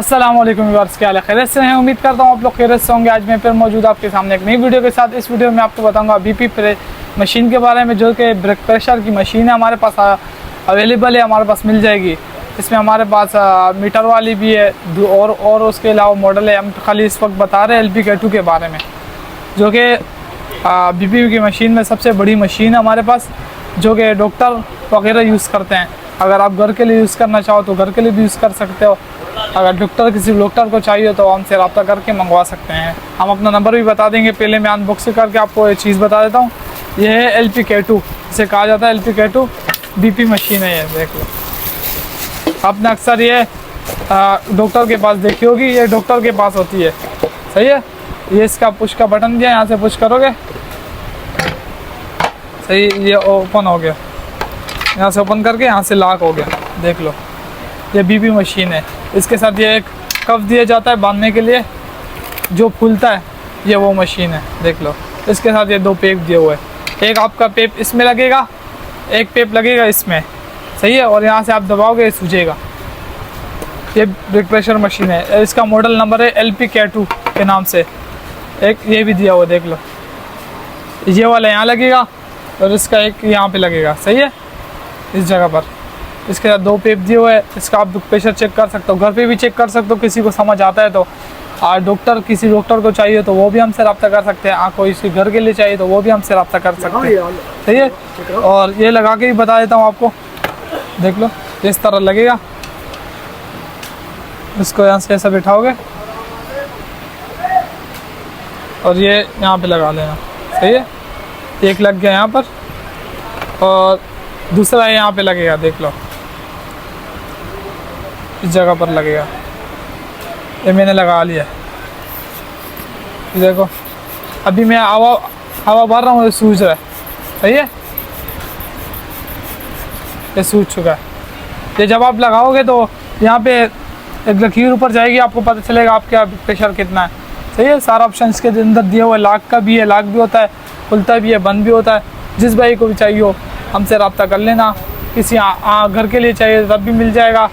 अस्सलामुअलैकुम व्यूअर्स, क्या हाल है? खैरियत से हैं? उम्मीद करता हूँ आप लोग खैरियत से होंगे। आज मैं फिर मौजूद आपके सामने एक नई वीडियो के साथ। इस वीडियो में आपको बताऊंगा बीपी मशीन के बारे में, जो कि ब्लड प्रेशर की मशीन है, हमारे पास अवेलेबल है, हमारे पास मिल जाएगी। इसमें हमारे पास मीटर वाली भी है और उसके अलावा मॉडल है। हम खाली इस वक्त बता रहे हैं LPK2 के बारे में, जो कि बीपी की मशीन में सबसे बड़ी मशीन है हमारे पास, जो कि डॉक्टर वगैरह यूज़ करते हैं। अगर आप घर के लिए यूज़ करना चाहो तो घर के लिए भी यूज़ कर सकते हो। अगर किसी डॉक्टर को चाहिए तो हमसे रब्ता करके मंगवा सकते हैं। हम अपना नंबर भी बता देंगे। पहले मैं अनबॉक्सिंग करके आपको ये चीज़ बता देता हूँ। ये है LPK2, इसे कहा जाता है LPK2 बीपी मशीन है। ये देख लो, आपने अक्सर ये डॉक्टर के पास देखी होगी, ये डॉक्टर के पास होती है, सही है। ये इसका पुश का बटन दिया, यहाँ से पुश करोगे, सही, ये ओपन हो गया। यहाँ से ओपन करके यहाँ से लॉक हो गया। देख लो, ये बीपी मशीन है। इसके साथ ये एक कफ दिया जाता है बांधने के लिए, जो खुलता है, ये वो मशीन है। देख लो, इसके साथ ये दो पेप दिए हुए हैं। एक आपका पेप इसमें लगेगा, एक पेप लगेगा इसमें, सही है। और यहाँ से आप दबाओगे, ये सूझेगा। ये ब्लड प्रेशर मशीन है। इसका मॉडल नंबर है LPK2 के नाम से। एक ये भी दिया हुआ, देख लो, ये वाला यहाँ लगेगा और इसका एक यहाँ पे लगेगा, सही है, इस जगह पर। इसके साथ दो पेप दिए हुए हैं। इसका आप प्रेशर चेक कर सकते हो, घर पे भी चेक कर सकते हो, किसी को समझ आता है तो। और किसी डॉक्टर को चाहिए तो वो भी हमसे रब्ता कर सकते हैं। कोई इसके घर के लिए चाहिए तो वो भी हमसे रब्ता कर सकते हैं, सही है। और ये लगा के भी बता देता हूँ आपको, देख लो, इस तरह लगेगा। इसको यहाँ से ऐसा बिठाओगे और ये यहाँ पे लगा लेना, सही है। एक लग गया यहाँ पर और दूसरा यहाँ पे लगेगा, देख लो, इस जगह पर लगेगा। ये मैंने लगा लिया। देखो, अभी मैं हवा भर रहा हूँ, ये सूझ रहा है, सही है, ये सूझ चुका है। ये जब आप लगाओगे तो यहाँ पे एक लकीर ऊपर जाएगी, आपको पता चलेगा आपका प्रेशर कितना है, सही है। सारा ऑप्शन इसके अंदर दिया हुआ है। लॉक का भी है, लॉक भी होता है, खुलता भी है, बंद भी होता है। जिस भाई को भी चाहिए हो हमसे रब्ता कर लेना। किसी घर के लिए चाहिए तब भी मिल जाएगा,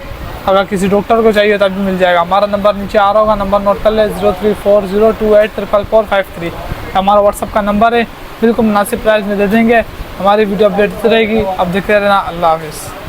अगर किसी डॉक्टर को चाहिए तब भी मिल जाएगा। हमारा नंबर नीचे आ रहा होगा, नंबर नोट कर ले, 0340284453। हमारा व्हाट्सअप का नंबर है, बिल्कुल मुनासिब प्राइस में दे देंगे। हमारी वीडियो अपडेट रहेगी, अब देखते रहना। अल्लाह हाफिज़।